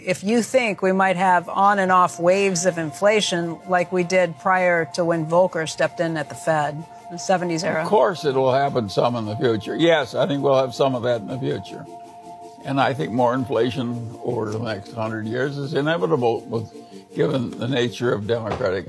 if you think we might have on and off waves of inflation like we did prior to when Volcker stepped in at the Fed in the 70s era. Of course it will happen some in the future. Yes, I think we'll have some of that in the future. And I think more inflation over the next 100 years is inevitable, given the nature of democratic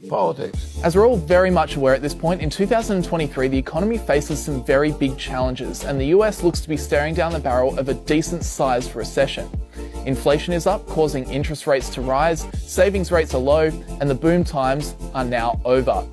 politics. As we're all very much aware at this point, in 2023, the economy faces some very big challenges, and the US looks to be staring down the barrel of a decent-sized recession. Inflation is up, causing interest rates to rise, savings rates are low, and the boom times are now over.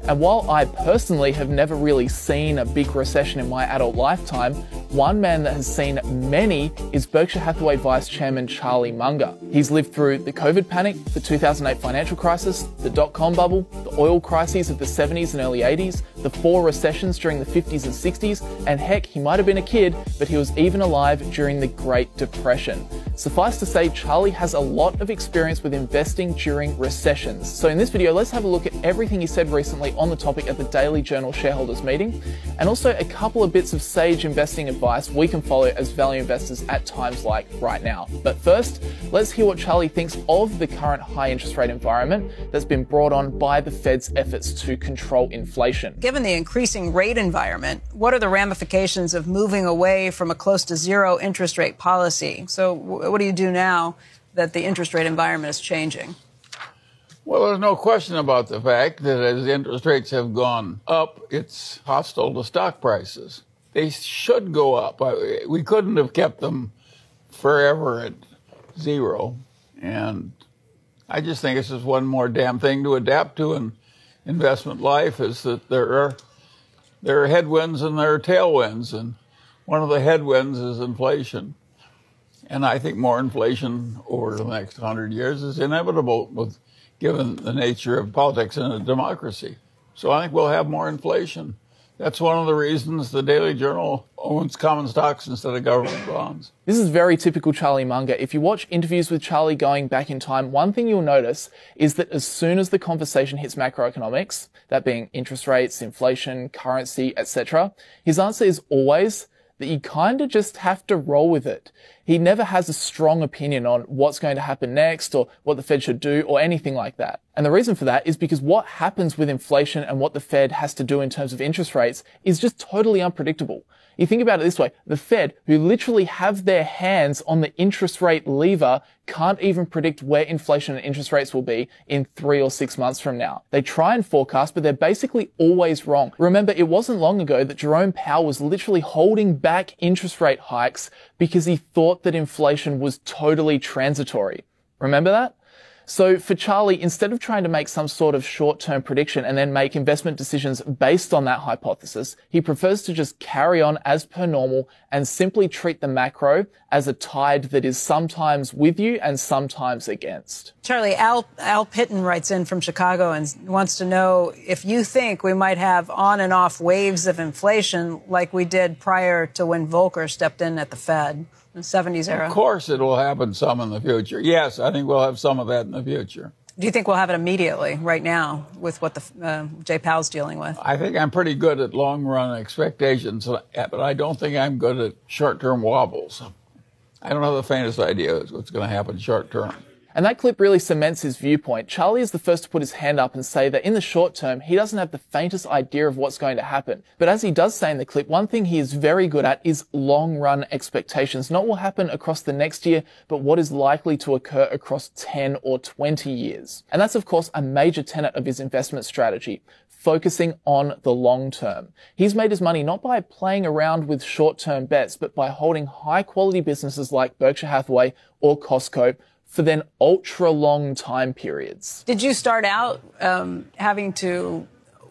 And while I personally have never really seen a big recession in my adult lifetime, one man that has seen many is Berkshire Hathaway Vice Chairman Charlie Munger. He's lived through the COVID panic, the 2008 financial crisis, the dot-com bubble, the oil crises of the 70s and early 80s, the 4 recessions during the 50s and 60s, and heck, he might have been a kid, but he was even alive during the Great Depression. Suffice to say, Charlie has a lot of experience with investing during recessions. So in this video, let's have a look at everything he said recently on the topic at the Daily Journal shareholders meeting, and also a couple of bits of sage investing advice we can follow as value investors at times like right now. But first, let's hear what Charlie thinks of the current high interest rate environment that's been brought on by the Fed's efforts to control inflation. Given the increasing rate environment, what are the ramifications of moving away from a close to zero interest rate policy? So what do you do now that the interest rate environment is changing? Well, there's no question about the fact that as interest rates have gone up, it's hostile to stock prices. They should go up. We couldn't have kept them forever at zero. And I just think it's just one more damn thing to adapt to in investment life, is that there are headwinds and there are tailwinds. And one of the headwinds is inflation. And I think more inflation over the next 100 years is inevitable, given the nature of politics in a democracy. So I think we'll have more inflation. That's one of the reasons the Daily Journal owns common stocks instead of government bonds. This is very typical Charlie Munger. If you watch interviews with Charlie going back in time, one thing you'll notice is that as soon as the conversation hits macroeconomics, that being interest rates, inflation, currency, etc., his answer is always that you kind of just have to roll with it. He never has a strong opinion on what's going to happen next or what the Fed should do or anything like that. And the reason for that is because what happens with inflation and what the Fed has to do in terms of interest rates is just totally unpredictable. You think about it this way, the Fed, who literally have their hands on the interest rate lever, can't even predict where inflation and interest rates will be in 3 or 6 months from now. They try and forecast, but they're basically always wrong. Remember, it wasn't long ago that Jerome Powell was literally holding back interest rate hikes because he thought that inflation was totally transitory. Remember that? So for Charlie, instead of trying to make some sort of short-term prediction and then make investment decisions based on that hypothesis, he prefers to just carry on as per normal and simply treat the macro as a tide that is sometimes with you and sometimes against. Charlie, Al Pitton writes in from Chicago and wants to know if you think we might have on and off waves of inflation like we did prior to when Volcker stepped in at the Fed. The 70s era. Of course it will happen some in the future. Yes, I think we'll have some of that in the future. Do you think we'll have it immediately, right now, with what Jay Powell's dealing with? I think I'm pretty good at long-run expectations, but I don't think I'm good at short-term wobbles. I don't have the faintest idea what's going to happen short-term. And that clip really cements his viewpoint. Charlie is the first to put his hand up and say that in the short term, he doesn't have the faintest idea of what's going to happen. But as he does say in the clip, one thing he is very good at is long-run expectations. Not what will happen across the next year, but what is likely to occur across 10 or 20 years. And that's, of course, a major tenet of his investment strategy, focusing on the long term. He's made his money not by playing around with short-term bets, but by holding high-quality businesses like Berkshire Hathaway or Costco for then ultra-long time periods. Did you start out having to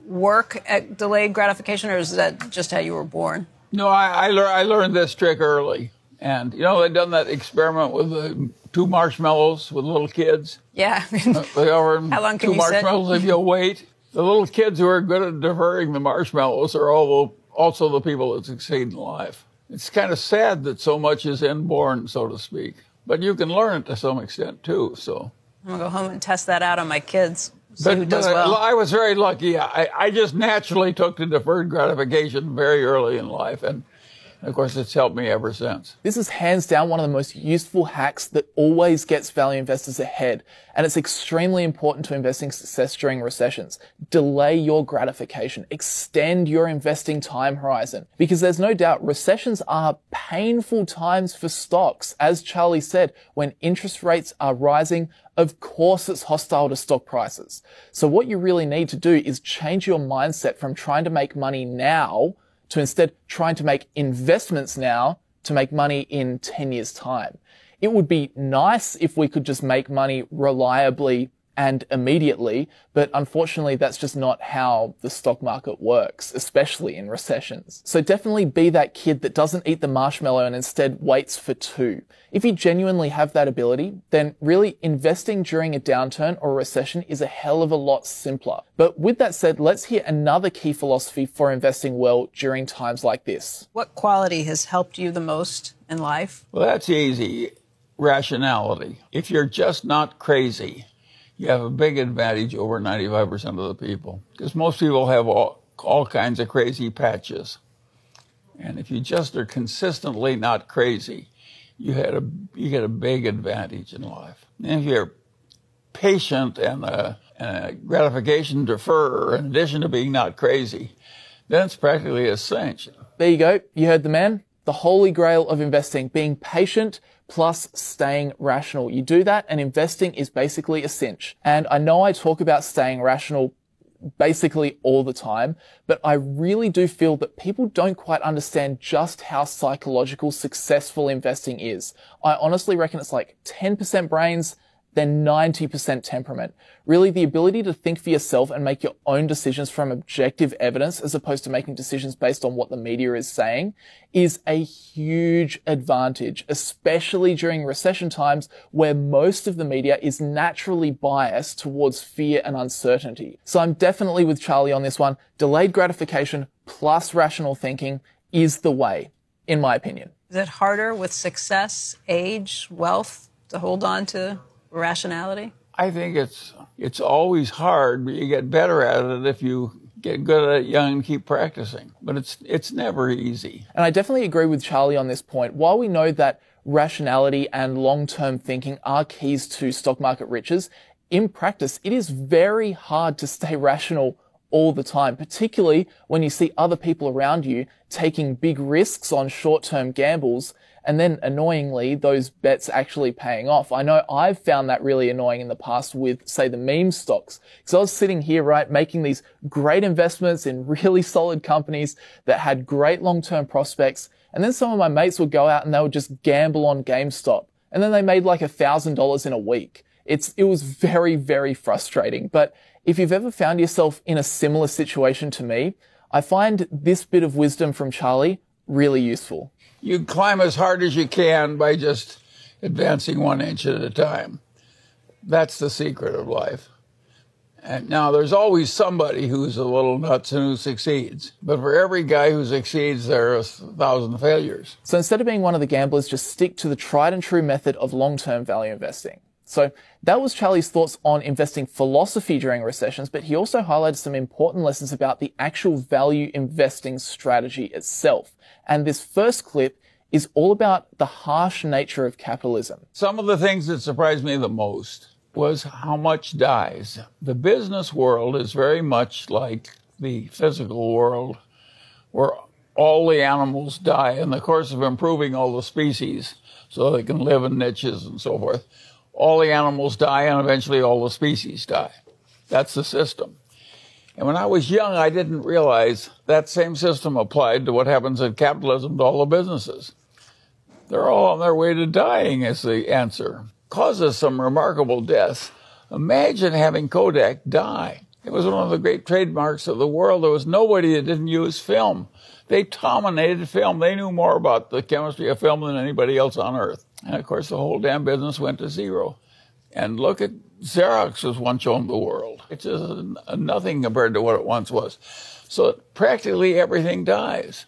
work at delayed gratification, or is that just how you were born? No, I learned this trick early. And, you know, they've done that experiment with the 2 marshmallows with little kids. Yeah. How long can you sit? 2 marshmallows if you wait. The little kids who are good at diverting the marshmallows are also the people that succeed in life. It's kind of sad that so much is inborn, so to speak. But you can learn it to some extent, too, so. I'm going to go home and test that out on my kids, see who does well. I was very lucky. I just naturally took to deferred gratification very early in life. And Of course, it's helped me ever since. This is hands down one of the most useful hacks that always gets value investors ahead, and it's extremely important to investing success during recessions. Delay your gratification. Extend your investing time horizon, because there's no doubt recessions are painful times for stocks. As Charlie said, when interest rates are rising, of course it's hostile to stock prices. So what you really need to do is change your mindset from trying to make money now to instead trying to make investments now to make money in 10 years' time. It would be nice if we could just make money reliably and immediately, but unfortunately that's just not how the stock market works, especially in recessions. So definitely be that kid that doesn't eat the marshmallow and instead waits for two. If you genuinely have that ability, then really investing during a downturn or a recession is a hell of a lot simpler. But with that said, let's hear another key philosophy for investing well during times like this. What quality has helped you the most in life? Well, that's easy. Rationality. If you're just not crazy, you have a big advantage over 95% of the people, because most people have all kinds of crazy patches. And if you just are consistently not crazy, you get a big advantage in life. And if you're patient and a gratification deferrer, in addition to being not crazy, then it's practically a cinch. There you go. You heard the man. The holy grail of investing, being patient plus staying rational. You do that and investing is basically a cinch. And I know I talk about staying rational basically all the time, but I really do feel that people don't quite understand just how psychological successful investing is. I honestly reckon it's like 10% brains, then 90% temperament. Really, the ability to think for yourself and make your own decisions from objective evidence as opposed to making decisions based on what the media is saying is a huge advantage, especially during recession times where most of the media is naturally biased towards fear and uncertainty. So I'm definitely with Charlie on this one. Delayed gratification plus rational thinking is the way, in my opinion. Is it harder with success, age, wealth to hold on to rationality? I think it's always hard, but you get better at it if you get good at it young and keep practicing. But it's never easy. And I definitely agree with Charlie on this point. While we know that rationality and long-term thinking are keys to stock market riches, in practice, it is very hard to stay rational all the time, particularly when you see other people around you taking big risks on short-term gambles and then annoyingly those bets actually paying off. I know I've found that really annoying in the past with, say, the meme stocks. Because I was sitting here, right, making these great investments in really solid companies that had great long-term prospects, and then some of my mates would go out and they would just gamble on GameStop, and then they made like $1,000 in a week. It was very, very frustrating. But if you've ever found yourself in a similar situation to me, I find this bit of wisdom from Charlie really useful. You climb as hard as you can by just advancing 1 inch at a time. That's the secret of life. And now there's always somebody who's a little nuts and who succeeds. But for every guy who succeeds, there are 1,000 failures. So instead of being one of the gamblers, just stick to the tried and true method of long-term value investing. So that was Charlie's thoughts on investing philosophy during recessions, but he also highlighted some important lessons about the actual value investing strategy itself. And this first clip is all about the harsh nature of capitalism. Some of the things that surprised me the most was how much dies. The business world is very much like the physical world, where all the animals die in the course of improving all the species so they can live in niches and so forth. All the animals die and eventually all the species die. That's the system. And when I was young, I didn't realize that same system applied to what happens in capitalism to all the businesses. They're all on their way to dying is the answer. Causes some remarkable deaths. Imagine having Kodak die. It was one of the great trademarks of the world. There was nobody that didn't use film. They dominated film. They knew more about the chemistry of film than anybody else on earth. And of course, the whole damn business went to zero. And look at Xerox was once owned the world. It's just nothing compared to what it once was. So practically everything dies.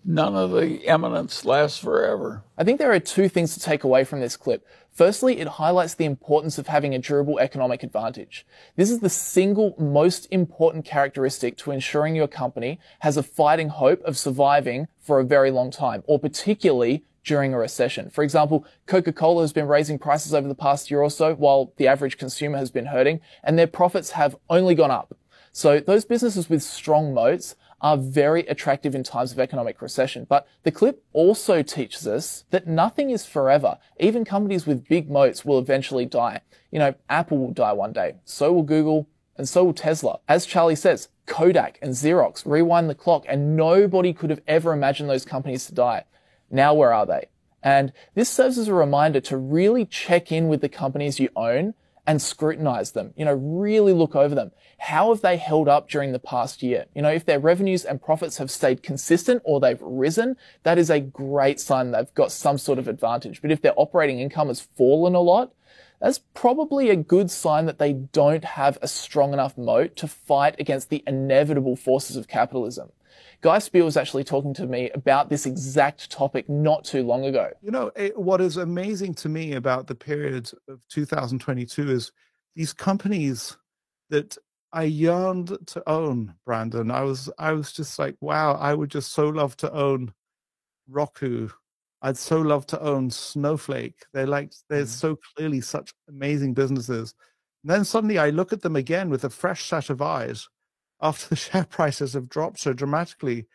None of the eminence lasts forever. I think there are two things to take away from this clip. Firstly, it highlights the importance of having a durable economic advantage. This is the single most important characteristic to ensuring your company has a fighting hope of surviving for a very long time, or particularly during a recession. For example, Coca-Cola has been raising prices over the past year or so, while the average consumer has been hurting, and their profits have only gone up. So those businesses with strong moats are very attractive in times of economic recession. But the clip also teaches us that nothing is forever. Even companies with big moats will eventually die. You know, Apple will die one day. So will Google, and so will Tesla. As Charlie says, Kodak and Xerox rewind the clock, and nobody could have ever imagined those companies to die. Now where are they? And this serves as a reminder to really check in with the companies you own and scrutinize them. You know, really look over them. How have they held up during the past year? You know, if their revenues and profits have stayed consistent or they've risen, that is a great sign they've got some sort of advantage. But if their operating income has fallen a lot, that's probably a good sign that they don't have a strong enough moat to fight against the inevitable forces of capitalism. Guy Spiel was actually talking to me about this exact topic not too long ago. You know, what is amazing to me about the period of 2022 is these companies that I yearned to own, Brandon. I was just like, wow, I would just so love to own Roku. I'd so love to own Snowflake. They're so clearly such amazing businesses. And then suddenly I look at them again with a fresh set of eyes after the share prices have dropped so dramatically.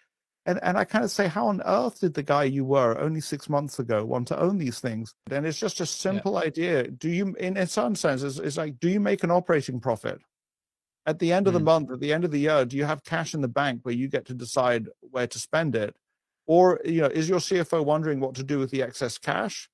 And I kind of say, how on earth did the guy you were only 6 months ago want to own these things? And it's just a simple idea. Do you, in some sense, it's like, do you make an operating profit? At the end of the month, at the end of the year, do you have cash in the bank where you get to decide where to spend it? Or, you know, is your CFO wondering what to do with the excess cash?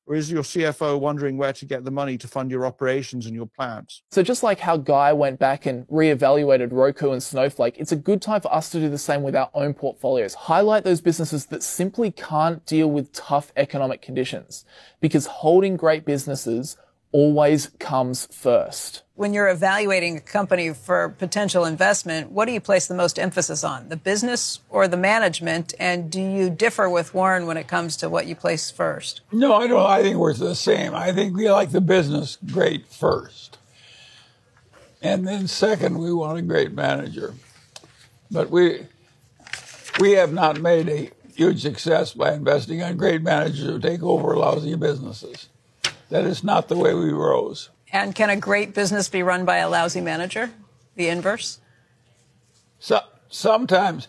Or is your CFO wondering where to get the money to fund your operations and your plans? So just like how Guy went back and reevaluated Roku and Snowflake, it's a good time for us to do the same with our own portfolios. Highlight those businesses that simply can't deal with tough economic conditions, because holding great businesses always comes first. When you're evaluating a company for potential investment, what do you place the most emphasis on, the business or the management? And do you differ with Warren when it comes to what you place first? No, I don't. I think we're the same. I think we like the business great first. And then second, we want a great manager. But we have not made a huge success by investing on great managers who take over lousy businesses. That is not the way we rose. And can a great business be run by a lousy manager? The inverse? So, sometimes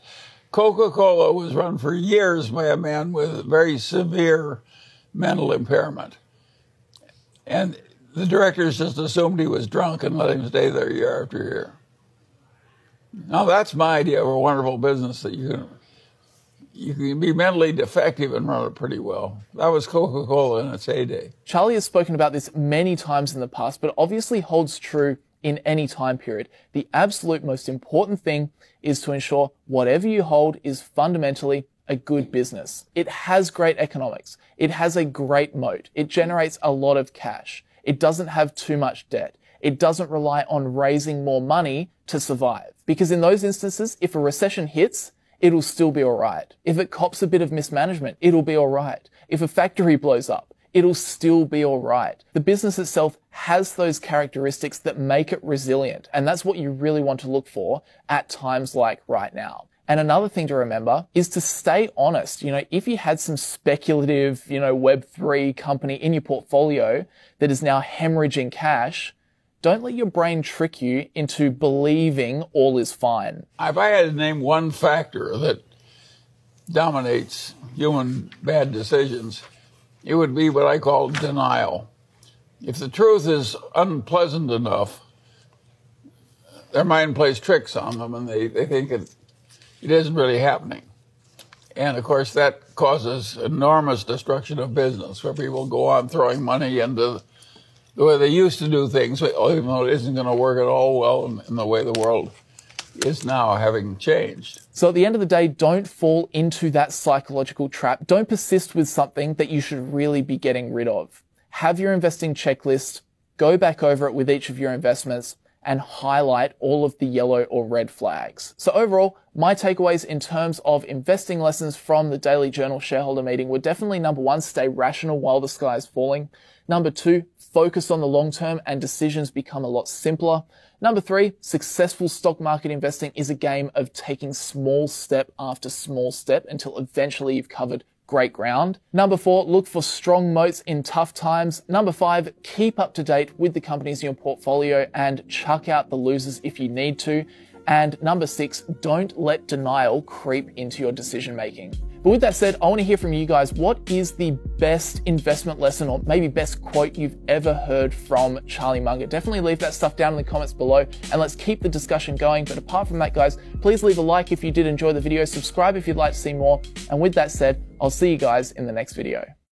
Coca-Cola was run for years by a man with very severe mental impairment. And the directors just assumed he was drunk and let him stay there year after year. Now, that's my idea of a wonderful business, that you can be mentally defective and run it pretty well. That was Coca-Cola in its heyday. Charlie has spoken about this many times in the past, but obviously holds true in any time period. The absolute most important thing is to ensure whatever you hold is fundamentally a good business. It has great economics. It has a great moat. It generates a lot of cash. It doesn't have too much debt. It doesn't rely on raising more money to survive. Because in those instances, if a recession hits, it'll still be all right. If it cops a bit of mismanagement, it'll be all right. If a factory blows up, it'll still be all right. The business itself has those characteristics that make it resilient, and that's what you really want to look for at times like right now. And another thing to remember is to stay honest. You know, if you had some speculative, Web3 company in your portfolio that is now hemorrhaging cash, don't let your brain trick you into believing all is fine. If I had to name one factor that dominates human bad decisions, it would be what I call denial. If the truth is unpleasant enough, their mind plays tricks on them and they think it isn't really happening. And of course, that causes enormous destruction of business, where people go on throwing money into the way they used to do things, even though it isn't going to work at all well in the way the world is now, having changed. So at the end of the day, don't fall into that psychological trap. Don't persist with something that you should really be getting rid of. Have your investing checklist, go back over it with each of your investments, and highlight all of the yellow or red flags. So overall, my takeaways in terms of investing lessons from the Daily Journal shareholder meeting were definitely number one, stay rational while the sky is falling. Number 2, focus on the long term and decisions become a lot simpler. Number 3, successful stock market investing is a game of taking small step after small step until eventually you've covered great ground. Number 4, look for strong moats in tough times. Number 5, keep up to date with the companies in your portfolio and chuck out the losers if you need to. And number 6, don't let denial creep into your decision making. But with that said, I want to hear from you guys. What is the best investment lesson or maybe best quote you've ever heard from Charlie Munger? Definitely leave that stuff down in the comments below and let's keep the discussion going. But apart from that, guys, please leave a like if you did enjoy the video, subscribe if you'd like to see more. And with that said, I'll see you guys in the next video.